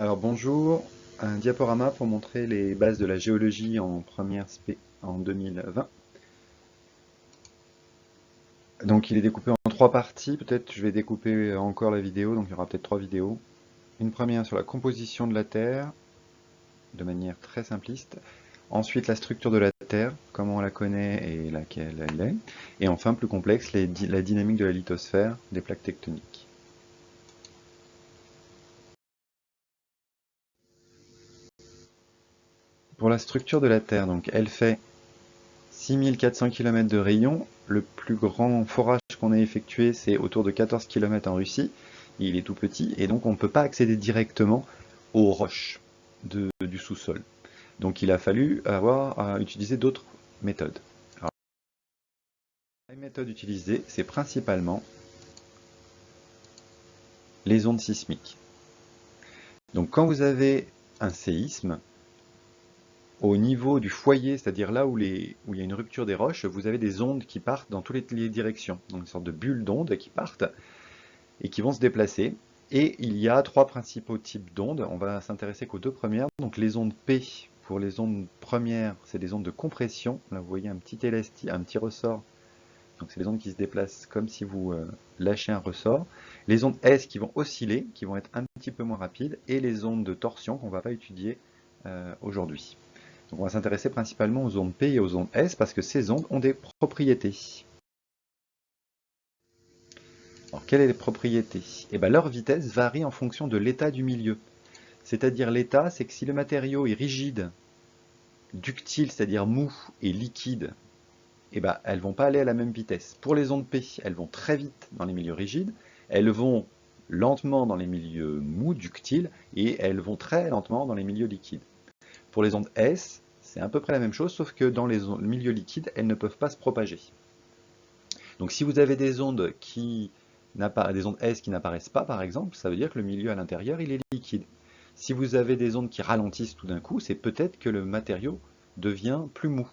Alors bonjour, un diaporama pour montrer les bases de la géologie en première spé en 2020. Donc il est découpé en trois parties, peut-être je vais découper encore la vidéo, donc il y aura peut-être trois vidéos. Une première sur la composition de la Terre, de manière très simpliste. Ensuite la structure de la Terre, comment on la connaît et laquelle elle est. Et enfin plus complexe, la dynamique de la lithosphère, des plaques tectoniques. Pour la structure de la Terre, donc elle fait 6400 km de rayon. Le plus grand forage qu'on ait effectué, c'est autour de 14 km en Russie. Il est tout petit et donc on ne peut pas accéder directement aux roches du sous-sol. Donc il a fallu utiliser d'autres méthodes. Alors, les méthodes utilisées, c'est principalement les ondes sismiques. Donc quand vous avez un séisme, au niveau du foyer, c'est-à-dire là où il y a une rupture des roches, vous avez des ondes qui partent dans toutes les directions. Donc une sorte de bulles d'ondes qui partent et qui vont se déplacer. Et il y a trois principaux types d'ondes. On va s'intéresser qu'aux deux premières. Donc les ondes P, pour les ondes premières, c'est des ondes de compression. Là, vous voyez un petit élastique, un petit ressort. Donc c'est les ondes qui se déplacent comme si vous lâchez un ressort. Les ondes S qui vont osciller, qui vont être un petit peu moins rapides. Et les ondes de torsion qu'on ne va pas étudier aujourd'hui. Donc on va s'intéresser principalement aux ondes P et aux ondes S parce que ces ondes ont des propriétés. Alors quelles sont les propriétés? Eh bien, leur vitesse varie en fonction de l'état du milieu. C'est-à-dire l'état, c'est que si le matériau est rigide, ductile, c'est-à-dire mou, et liquide, eh ben, elles ne vont pas aller à la même vitesse. Pour les ondes P, elles vont très vite dans les milieux rigides, elles vont lentement dans les milieux mous, ductiles, et elles vont très lentement dans les milieux liquides. Pour les ondes S, c'est à peu près la même chose, sauf que dans les milieux liquides, elles ne peuvent pas se propager. Donc si vous avez des ondes S qui n'apparaissent pas, par exemple, ça veut dire que le milieu à l'intérieur, il est liquide. Si vous avez des ondes qui ralentissent tout d'un coup, c'est peut-être que le matériau devient plus mou.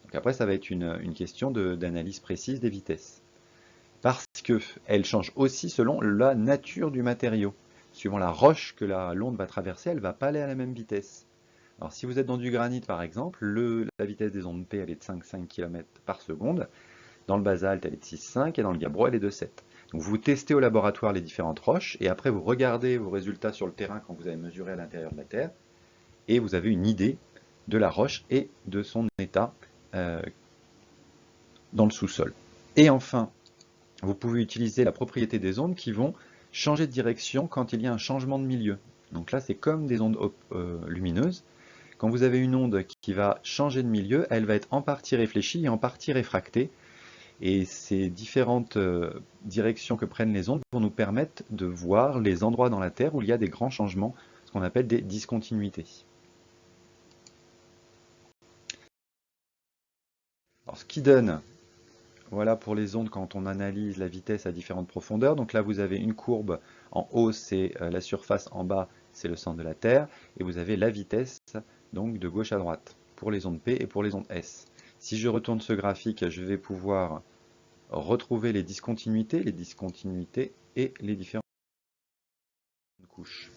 Donc après, ça va être une question d'analyse précise des vitesses. Parce qu'elle change aussi selon la nature du matériau. Suivant la roche que l'onde va traverser, elle ne va pas aller à la même vitesse. Alors si vous êtes dans du granit par exemple, la vitesse des ondes P elle est de 5,5 km par seconde. Dans le basalte elle est de 6,5 et dans le gabbro elle est de 7. Donc vous testez au laboratoire les différentes roches et après vous regardez vos résultats sur le terrain quand vous avez mesuré à l'intérieur de la Terre et vous avez une idée de la roche et de son état euh, dans le sous-sol. Et enfin, vous pouvez utiliser la propriété des ondes qui vont changer de direction quand il y a un changement de milieu. Donc là c'est comme des ondes lumineuses. Quand vous avez une onde qui va changer de milieu, elle va être en partie réfléchie et en partie réfractée. Et ces différentes directions que prennent les ondes vont nous permettre de voir les endroits dans la Terre où il y a des grands changements, ce qu'on appelle des discontinuités. Alors, ce qui donne, voilà pour les ondes quand on analyse la vitesse à différentes profondeurs. Donc là, vous avez une courbe en haut, c'est la surface, en bas, c'est le centre de la Terre. Et vous avez la vitesse donc de gauche à droite pour les ondes P et pour les ondes S. Si je retourne ce graphique, je vais pouvoir retrouver les discontinuités et les différentes couches.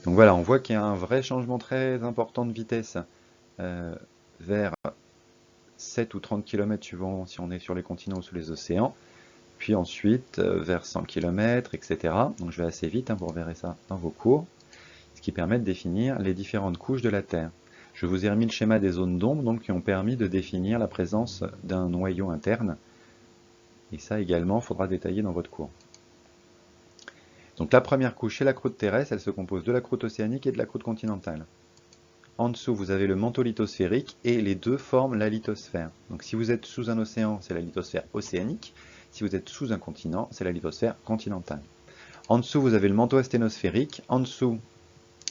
Donc voilà, on voit qu'il y a un vrai changement très important de vitesse euh, vers 7 ou 30 km suivant si on est sur les continents ou sous les océans, puis ensuite vers 100 km, etc. Donc je vais assez vite, vous reverrez ça dans vos cours, ce qui permet de définir les différentes couches de la Terre. Je vous ai remis le schéma des zones d'ombre donc, qui ont permis de définir la présence d'un noyau interne, et ça également, il faudra détailler dans votre cours. Donc la première couche, c'est la croûte terrestre, elle se compose de la croûte océanique et de la croûte continentale. En dessous, vous avez le manteau lithosphérique et les deux forment la lithosphère. Donc si vous êtes sous un océan, c'est la lithosphère océanique. Si vous êtes sous un continent, c'est la lithosphère continentale. En dessous, vous avez le manteau asténosphérique. En dessous,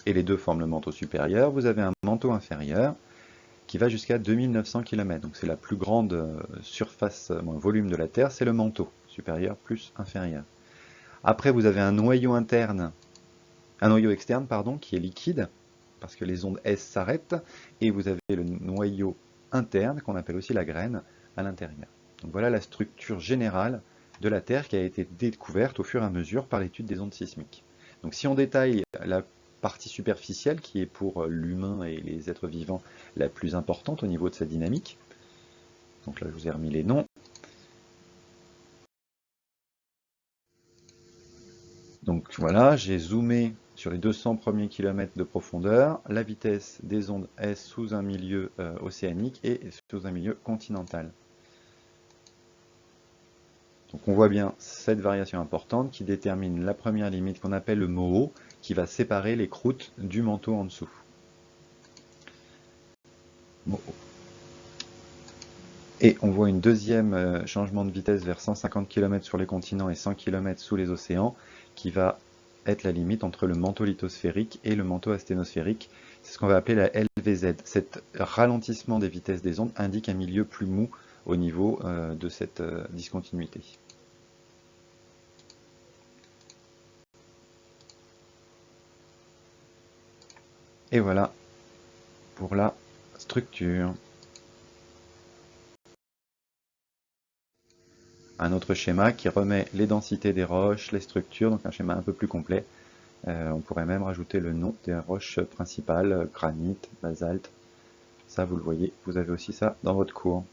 et les deux forment le manteau supérieur, vous avez un manteau inférieur qui va jusqu'à 2900 km. Donc c'est la plus grande surface, volume de la Terre, c'est le manteau supérieur plus inférieur. Après, vous avez un noyau externe, qui est liquide, parce que les ondes S s'arrêtent, et vous avez le noyau interne, qu'on appelle aussi la graine, à l'intérieur. Donc voilà la structure générale de la Terre qui a été découverte au fur et à mesure par l'étude des ondes sismiques. Donc si on détaille la partie superficielle qui est pour l'humain et les êtres vivants la plus importante au niveau de sa dynamique. Donc là, je vous ai remis les noms. Donc voilà, j'ai zoomé sur les 200 premiers kilomètres de profondeur. La vitesse des ondes est sous un milieu océanique et sous un milieu continental. Donc on voit bien cette variation importante qui détermine la première limite qu'on appelle le MOO, qui va séparer les croûtes du manteau en dessous. MOO. Et on voit une deuxième changement de vitesse vers 150 km sur les continents et 100 km sous les océans, qui va être la limite entre le manteau lithosphérique et le manteau asténosphérique. C'est ce qu'on va appeler la LVZ. Cet ralentissement des vitesses des ondes indique un milieu plus mou au niveau de cette discontinuité. Et voilà pour la structure. Un autre schéma qui remet les densités des roches, les structures, donc un schéma un peu plus complet. On pourrait même rajouter le nom des roches principales, granit, basalte. Ça, vous le voyez, vous avez aussi ça dans votre cours.